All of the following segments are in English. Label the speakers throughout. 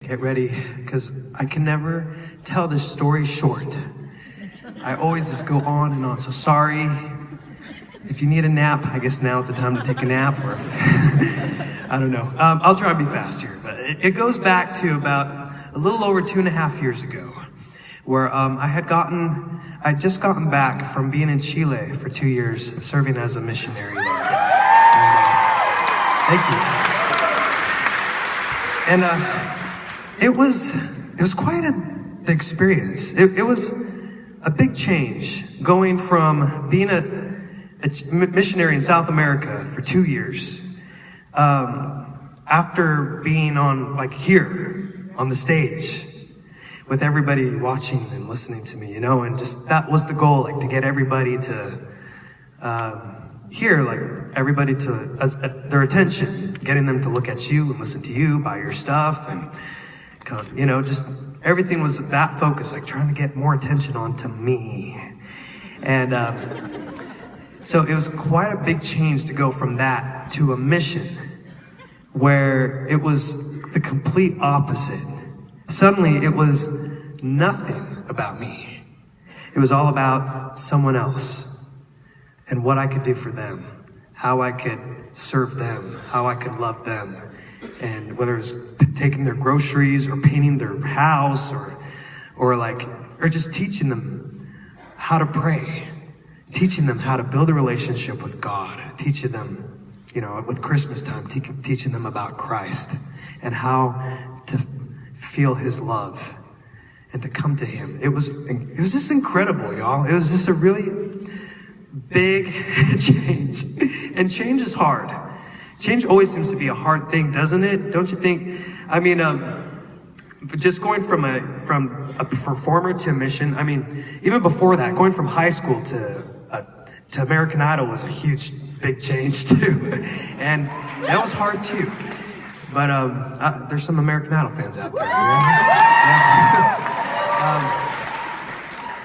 Speaker 1: Get ready, because I can never tell this story short. I always just go on and on, so sorry. If you need a nap, I guess now's the time to take a nap, or if, I don't know. I'll try and be fast here, but it goes back to about a little over 2.5 years ago, where I had just gotten back from being in Chile for 2 years, serving as a missionary there. Thank you. And it was quite the experience. It was a big change going from being a missionary in South America for 2 years, after being on, like, here on the stage with everybody watching and listening to me, and just that was the goal, like, to get everybody to hear, like, everybody to their attention, getting them to look at you and listen to you, buy your stuff, and just everything was that focus, like trying to get more attention onto me. And so it was quite a big change to go from that to a mission where it was the complete opposite. Suddenly it was nothing about me. It was all about someone else and what I could do for them, how I could serve them, how I could love them. And whether it was taking their groceries or painting their house or just teaching them how to pray, teaching them how to build a relationship with God, teaching them, with Christmas time, teaching them about Christ and how to feel his love and to come to him. It was just incredible, y'all. It was just a really big change. And change is hard. Change always seems to be a hard thing, doesn't it? Don't you think? I mean, just going from a performer to a mission. I mean, even before that, going from high school to American Idol was a huge, big change too, and that was hard too. But there's some American Idol fans out there.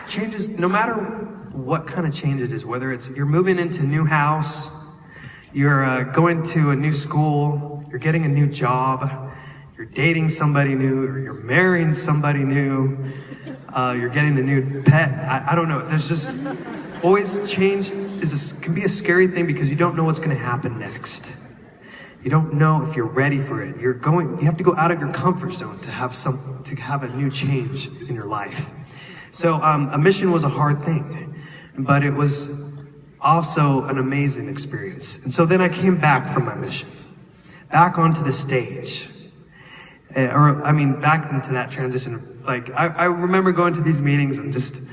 Speaker 1: Changes, no matter what kind of change it is, whether it's you're moving into a new house, you're going to a new school, you're getting a new job, you're dating somebody new, or you're marrying somebody new, you're getting a new pet. I don't know. There's just always change can be a scary thing because you don't know what's going to happen next. You don't know if you're ready for it. You have to go out of your comfort zone to have a new change in your life. So a mission was a hard thing, but it was also an amazing experience. And so then I came back from my mission, back onto the stage. Back into that transition. Like, I remember going to these meetings and just,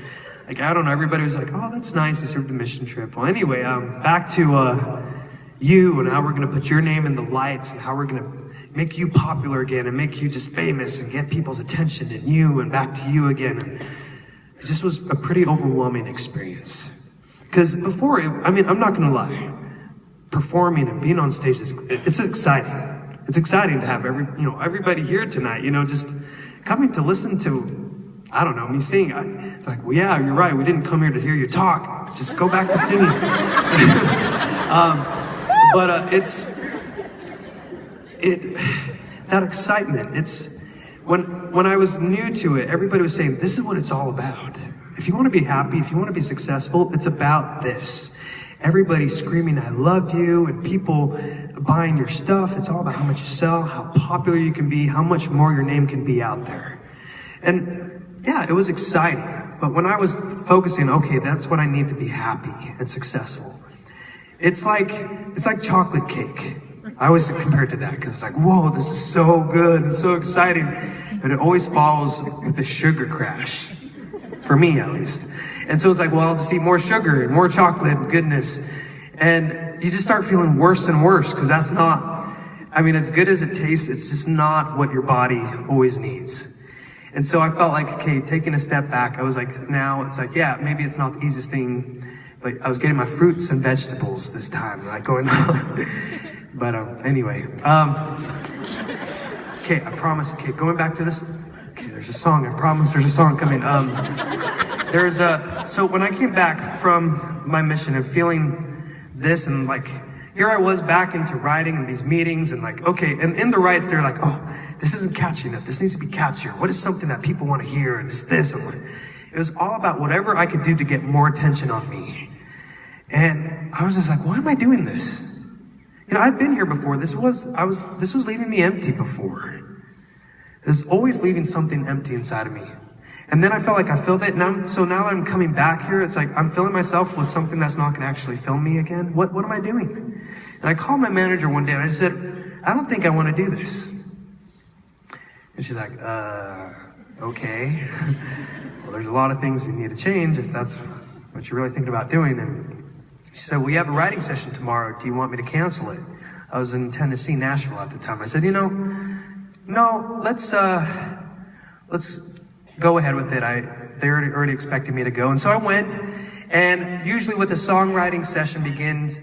Speaker 1: like, I don't know, everybody was like, oh, that's nice, you served a mission trip. Well, anyway, back to you and how we're going to put your name in the lights and how we're going to make you popular again and make you just famous and get people's attention and you and back to you again. And it just was a pretty overwhelming experience. Because before, I'm not going to lie, performing and being on stage, it's exciting. It's exciting to have everybody here tonight, just coming to listen to, I don't know, me sing. Like, well, yeah, you're right. We didn't come here to hear you talk. Let's just go back to singing. That excitement. It's when I was new to it, everybody was saying, this is what it's all about. If you want to be happy, if you want to be successful, it's about this. Everybody screaming, I love you, and people buying your stuff. It's all about how much you sell, how popular you can be, how much more your name can be out there. And yeah, it was exciting. But when I was focusing, okay, that's what I need to be happy and successful. It's like chocolate cake. I always compare it to that because it's like, whoa, this is so good and so exciting. But it always follows with a sugar crash, for me at least. And so it's like, well, I'll just eat more sugar and more chocolate and goodness. And you just start feeling worse and worse because that's not, as good as it tastes, it's just not what your body always needs. And so I felt like, okay, taking a step back, I was like, now it's like, yeah, maybe it's not the easiest thing, but I was getting my fruits and vegetables this time, like going on. But anyway, okay, I promise, okay, going back to this, okay, there's a song, I promise there's a song coming. So when I came back from my mission and feeling this and like, here I was back into writing and these meetings and like, okay, and in the writes, they're like, oh, this isn't catchy enough. This needs to be catchier. What is something that people want to hear? And it's this. And like, it was all about whatever I could do to get more attention on me. And I was just like, why am I doing this? You know, I'd been here before. This was leaving me empty before. It was always leaving something empty inside of me. And then I felt like I filled it. So now I'm coming back here. It's like I'm filling myself with something that's not going to actually fill me again. What am I doing? And I called my manager one day and I said, I don't think I want to do this. And she's like, okay. Well, there's a lot of things you need to change if that's what you're really thinking about doing. And she said, we have a writing session tomorrow. Do you want me to cancel it? I was in Tennessee, Nashville at the time. I said, no, let's go ahead with it. They already expected me to go. And so I went, and usually when the songwriting session begins,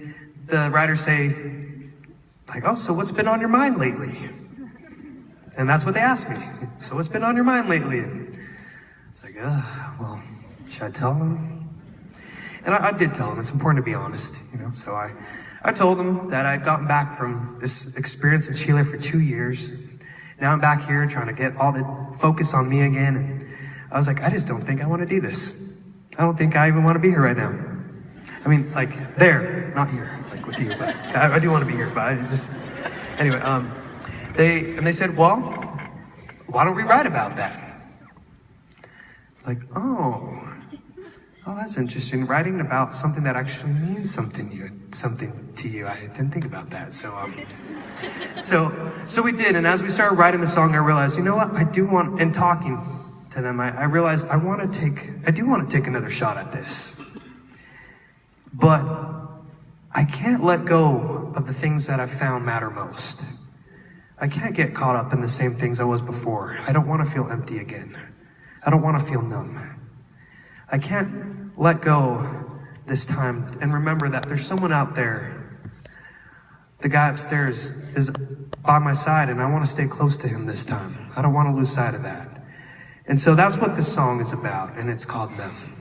Speaker 1: the writers say, like, oh, so what's been on your mind lately? And that's what they asked me. So what's been on your mind lately? And it's like, well, should I tell them? And I did tell them. It's important to be honest, So I told them that I'd gotten back from this experience in Chile for 2 years. Now I'm back here trying to get all the focus on me again. And I was like, I just don't think I want to do this. I don't think I even want to be here right now. I mean, like there, not here, like with you. But I do want to be here, but I just, anyway, they said, well, why don't we write about that? Like, oh, that's interesting. Writing about something that actually means something to you. I didn't think about that. So we did. And as we started writing the song, I realized, you know what? I do want, and talking to them, I realized I do want to take another shot at this. But I can't let go of the things that I've found matter most. I can't get caught up in the same things I was before. I don't want to feel empty again. I don't want to feel numb. I can't let go this time and remember that there's someone out there. The guy upstairs is by my side and I want to stay close to him this time. I don't want to lose sight of that. And so that's what this song is about, and it's called Numb.